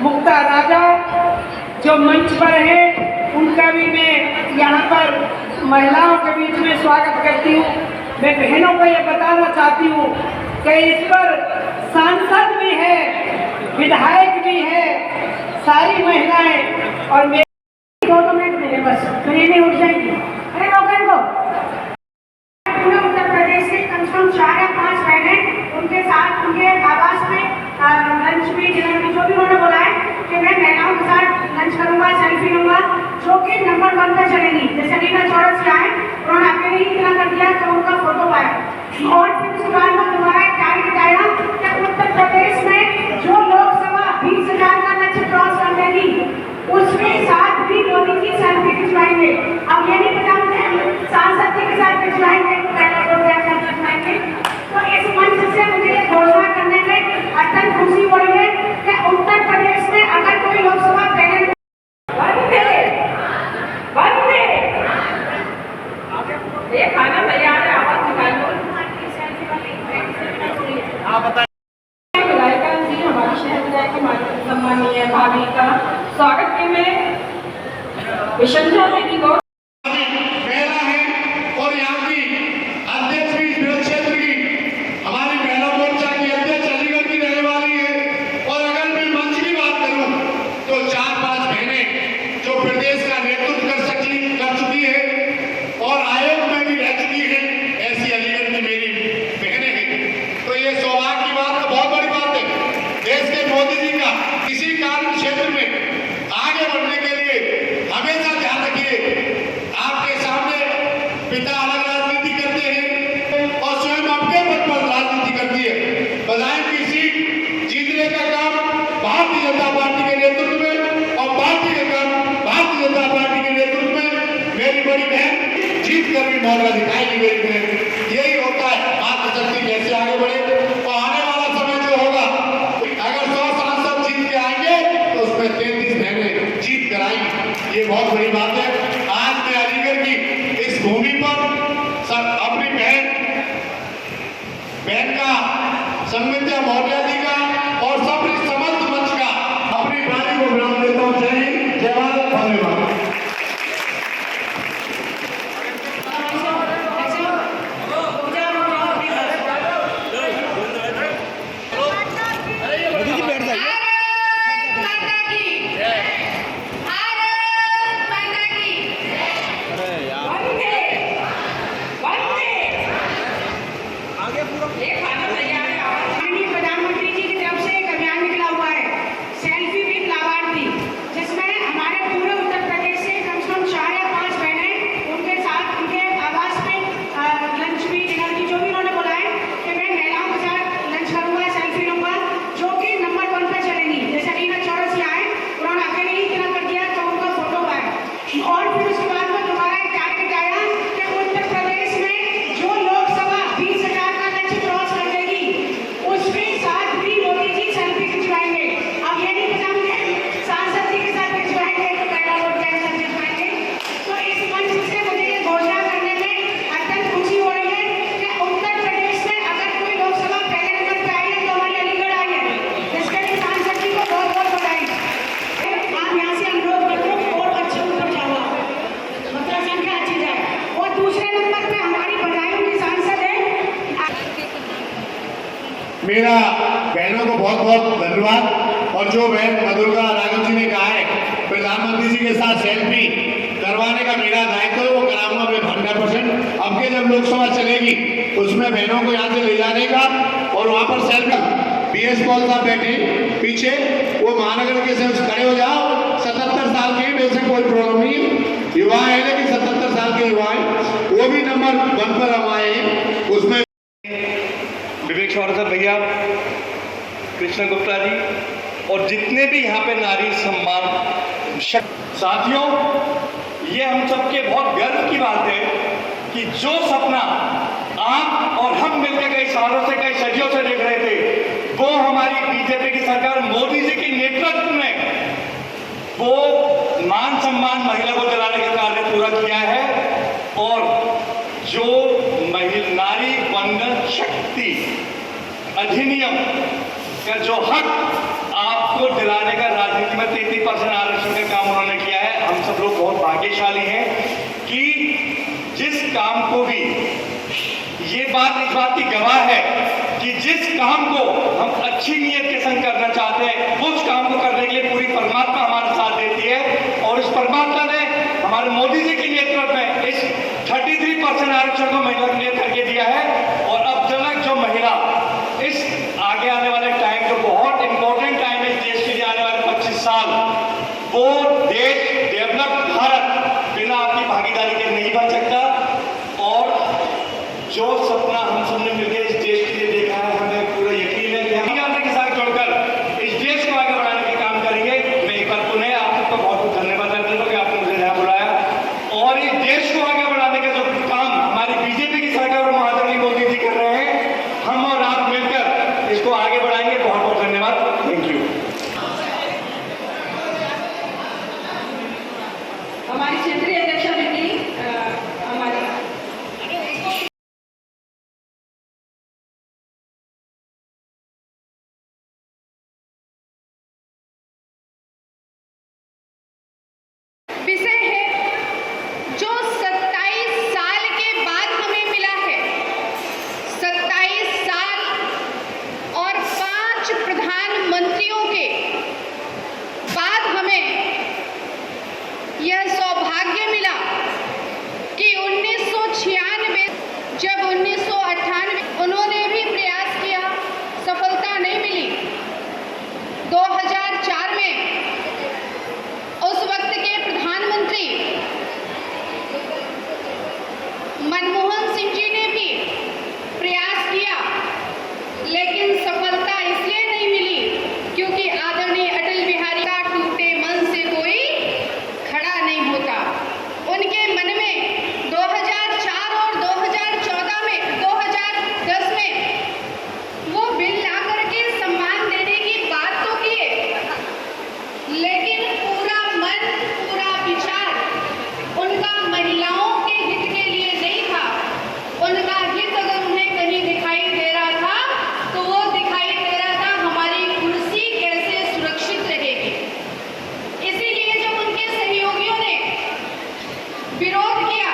मुक्ता राजा जो मंच पर है, उनका भी मैं यहाँ पर महिलाओं के बीच में स्वागत करती हूँ। मैं बहनों को ये बताना चाहती हूँ कि इस पर सांसद भी है, विधायक भी है, सारी महिलाएं और मैं 2 मिनट मिले बस, तो ये नहीं उठ जाएंगी। अरे रोको इनको। पूरे उत्तर प्रदेश से कम से कम 4 या 5 बहनें उनके साथ उनके आवास में लंच में डिनर में जो भी उन्होंने बोला है कि मैं महिलाओं के साथ लंच करूंगा, सेल्फी लूंगा, जो कि नंबर 1 पर चलेगी। जैसे रीना चौरस क्या है, उन्होंने अकेले ही इतना कर दिया तो उनका फोटो आया और फिर उसके बाद में दोबारा टाइम बताया कि उत्तर प्रदेश में जो लोकसभा 20,000 का लक्ष्य क्रॉस कर देगी उसके साथ भी मोदी जी सेल्फी खिंचवाएंगे। अब ये नहीं पता सांसद जी के साथ खिंचवाएंगे तो इस मंच से मुझे घोषणा करने में अत्यंत खुशी हो रही है कि उत्तर प्रदेश में अगर कोई लोकसभा पैनल ये खाना तैयार है, आवाज निकालो। आप बताइए। विधायिका जी, हमारी शहर विधायक सम्मानीय भाभी का स्वागत के मैं विशंजा देवी को मौका दिखाएगी मेरी बहन। यही होता है मातृशक्ति कैसे आगे बढ़े। तो आने वाला समय जो होगा, अगर 100 सांसद जीत के आएंगे तो उसमें 33 बहनें जीत कर आएंगी। ये बहुत बड़ी बात है। आज मैं अलीगढ़ की इस भूमि पर अपनी बहन का संविद्या मौर्य जी का और सब समस्त मंच का अपनी वाणी को विराम देता हूँ। जय हिंद, जय भारत, धन्यवाद। मेरा बहनों को बहुत बहुत धन्यवाद। और जो बहन मधुरका राघव जी ने कहा है प्रधानमंत्री जी के साथ सेल्फी करवाने का मेरा दायित्व है, वो कराऊंगा मैं 100%। अब के जब लोकसभा चलेगी उसमें बहनों को यहाँ से ले जाने का और वहाँ पर सेल्फी BS पॉल साहब बैठे पीछे, वो महानगर के से खड़े हो जाओ। 77 साल के वैसे कोई प्रॉब्लम नहीं है, युवा है लेकिन 77 साल के युवा है, वो भी नंबर 1 पर हम आए हैं। उसमें विवेक शौरसर भैया, कृष्ण गुप्ता जी और जितने भी यहाँ पे नारी सम्मान साथियों, ये हम सबके बहुत गर्व की बात है कि जो सपना आप और हम मिलकर कई सालों से, कई सदियों से देख रहे थे, वो हमारी बीजेपी की सरकार मोदी जी के नेतृत्व में वो मान सम्मान महिला को दिलाने का कार्य पूरा किया है। और जो नारी वंदन शक्ति अधिनियम का जो हक आपको दिलाने का राजनीति में 33% आरक्षण का काम उन्होंने किया है। हम सब लोग बहुत भाग्यशाली हैं कि जिस काम को भी, ये बात इस बात की गवाह है कि जिस काम को हम अच्छी नीयत के संग करना चाहते हैं, उस काम को करने के लिए पूरी परमात्मा हमारा साथ देती है। और इस परमात्मा ने हमारे मोदी जी के नेतृत्व में इस 33% आरक्षण को महिला के लिए करके दिया है। और अब तक जो महिला इस आगे आने वाले टाइम, जो बहुत इंपॉर्टेंट टाइम है देश के लिए आने वाले 25 साल, वो देश डेवलप भारत बिना आपकी भागीदारी के नहीं बन सकता। और जो सपना हम सबने मिलकर इस देश के लिए देखा है, हमें पूरा यकीन है कि हम आपके के साथ जुड़कर इस देश को आगे बढ़ाने के काम करेंगे। मैं एक बार पुनः आप सबका बहुत बहुत धन्यवाद करता हूं कि आपने मुझे यहाँ बुलाया। और इस देश को आगे बढ़ाने का जो काम हमारी बीजेपी की सरकार और माननीय मोदी जी कर रहे हैं, हम और आप मिलकर इसको आगे बढ़ाएंगे। बहुत बहुत धन्यवाद। Thank you. हमारी क्षेत्रीय अध्यक्षा बेटी हमारी विषय है जो 27 साल के बाद हमें मिला है। 27 साल और 5 प्रधानमंत्रियों के बाद हमें यह सौभाग्य मिला कि 1996 जब 1998 उन्होंने भी प्रयास किया, सफलता नहीं मिली। 2004 में उस वक्त के प्रधानमंत्री मनमोहन सिंह जी ने भी प्रयास किया, लेकिन सफलता इसलिए नहीं मिली क्योंकि आदरणीय अटल बिहारी का टूटे मन से कोई खड़ा नहीं होता। उनके मन में 2004 और 2014 में 2010 में वो बिल ला करके सम्मान देने की बात तो किए, लेकिन पूरा मन, पूरा विचार उनका महिलाओं के हित के लिए नहीं था। उनका हित अगर उन्हें कहीं दिखाई दे रहा था तो वो दिखाई दे रहा था हमारी कुर्सी कैसे सुरक्षित रहेगी। इसीलिए जब उनके सहयोगियों ने विरोध किया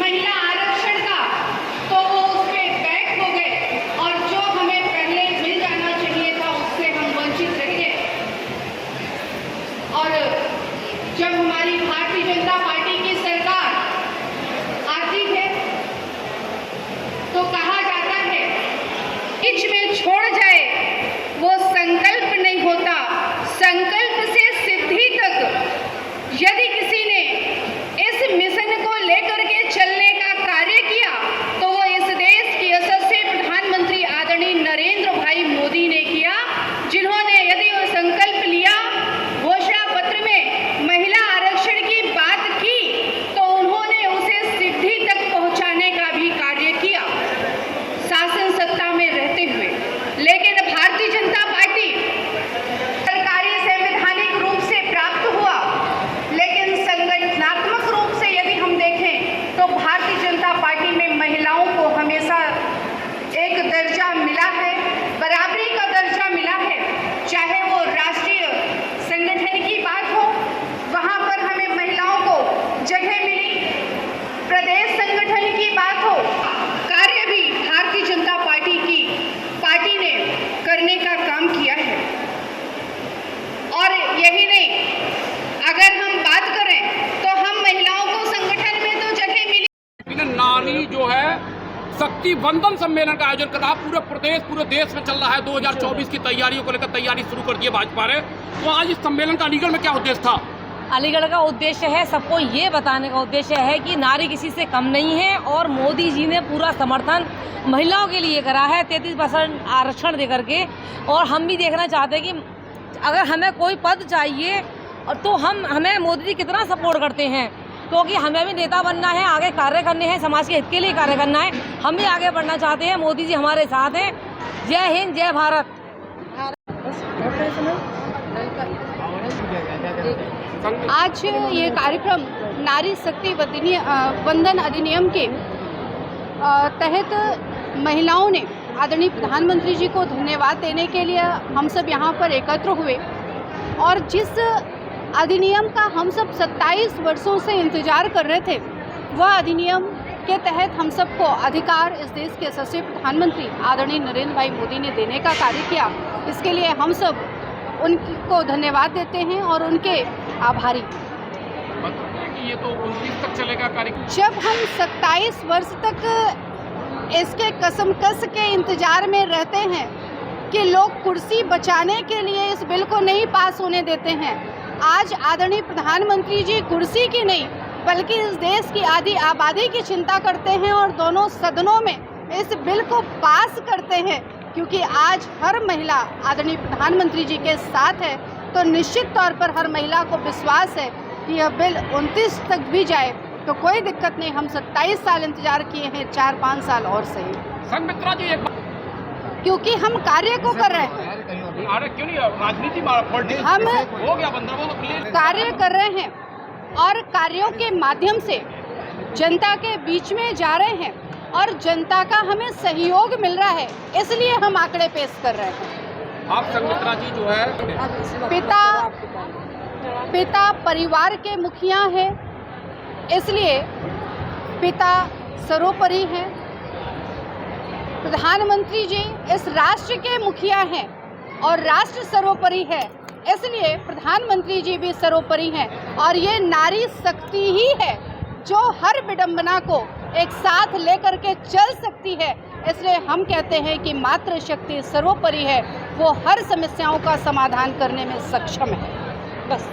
महिला आरक्षण का, तो वो उस पर बैक हो गए और जो हमें पहले मिल जाना चाहिए था उससे हम वंचित रह गए। और जब हमारी भारतीय जनता पार्टी की सरकार आती है तो कहा जाता है बीच में छोड़ जाए वो संकल्प नहीं होता, संकल्प से सिद्धि तक यदि किसी ने इस मिशन को लेकर के चलने का कार्य किया तो वो इस देश के यशस्वी प्रधानमंत्री आदरणीय नरेंद्र भाई मोदी ने किया, जिन्होंने यदि वो संकल्प लिया, घोषणा पत्र में महिला आरक्षण की बात की, तो उन्होंने उसे सिद्धि तक पहुंचाने का भी कार्य किया शासन सत्ता में रहते हुए। लेकिन भारतीय जनता पार्टी सरकारी संवैधानिक रूप से प्राप्त हुआ, लेकिन संगठनात्मक रूप से यदि हम देखें तो भारतीय जनता पार्टी में महिलाओं को हमेशा एक दर्जा मिला है, बराबरी का दर्जा मिला है। चाहे वो राष्ट्रीय संगठन की बात हो, वहाँ पर हमें महिलाओं को जगह मिली, प्रदेश संगठन की बात हो, कार्य भी भारतीय जनता पार्टी ने करने का काम किया है। और यही नहीं, अगर हम बात करें तो हम महिलाओं को संगठन में तो जगह मिली। नारी जो है शक्ति वंदन सम्मेलन का आयोजन कर रहा है, पूरे देश में चल रहा है। 2024 की तैयारियों को लेकर तैयारी शुरू कर दी है भाजपा ने। तो आज इस सम्मेलन का अलीगढ़ में क्या उद्देश्य था? अलीगढ़ का उद्देश्य है, सबको ये बताने का उद्देश्य है कि नारी किसी से कम नहीं है और मोदी जी ने पूरा समर्थन महिलाओं के लिए करा है 33% आरक्षण दे करके। और हम भी देखना चाहते हैं कि अगर हमें कोई पद चाहिए तो हमें मोदी जी कितना सपोर्ट करते हैं, क्योंकि हमें भी नेता बनना है, आगे कार्य करने हैं, समाज के हित के लिए कार्य करना है, हम भी आगे बढ़ना चाहते हैं। मोदी जी हमारे साथ हैं। जय हिंद, जय भारत। आज ये कार्यक्रम नारी शक्ति वंदन अधिनियम के तहत महिलाओं ने आदरणीय प्रधानमंत्री जी को धन्यवाद देने के लिए हम सब यहाँ पर एकत्र हुए और जिस अधिनियम का हम सब 27 वर्षों से इंतजार कर रहे थे, वह अधिनियम के तहत हम सबको अधिकार इस देश के यशस्वी प्रधानमंत्री आदरणीय नरेंद्र भाई मोदी ने देने का कार्य किया। इसके लिए हम सब उनको धन्यवाद देते हैं और उनके आभारी। ये तो 29 तक चलेगा कार्यक्रम। जब हम 27 वर्ष तक इसके कसमकस के इंतजार में रहते हैं कि लोग कुर्सी बचाने के लिए इस बिल को नहीं पास होने देते हैं, आज आदरणीय प्रधानमंत्री जी कुर्सी की नहीं बल्कि इस देश की आधी आबादी की चिंता करते हैं और दोनों सदनों में इस बिल को पास करते हैं, क्योंकि आज हर महिला आदरणीय प्रधानमंत्री जी के साथ है। तो निश्चित तौर पर हर महिला को विश्वास है कि यह बिल 29 तक भी जाए तो कोई दिक्कत नहीं। हम 27 साल इंतजार किए हैं, 4-5 साल और सही। संमित्रा जी एक क्योंकि हम कार्य को कर रहे हैं, अरे क्यों नहीं राजनीति हम हो गया बंदा कार्य कर रहे हैं और कार्यों के माध्यम से जनता के बीच में जा रहे हैं और जनता का हमें सहयोग मिल रहा है, इसलिए हम आंकड़े पेश कर रहे हैं। आप संमित्रा जी जो है पिता परिवार के मुखिया हैं, इसलिए पिता सर्वोपरि हैं। प्रधानमंत्री जी इस राष्ट्र के मुखिया हैं और राष्ट्र सर्वोपरि है, इसलिए प्रधानमंत्री जी भी सर्वोपरि हैं। और ये नारी शक्ति ही है जो हर विडंबना को एक साथ लेकर के चल सकती है। इसलिए हम कहते हैं कि मातृशक्ति सर्वोपरि है, वो हर समस्याओं का समाधान करने में सक्षम है। बस।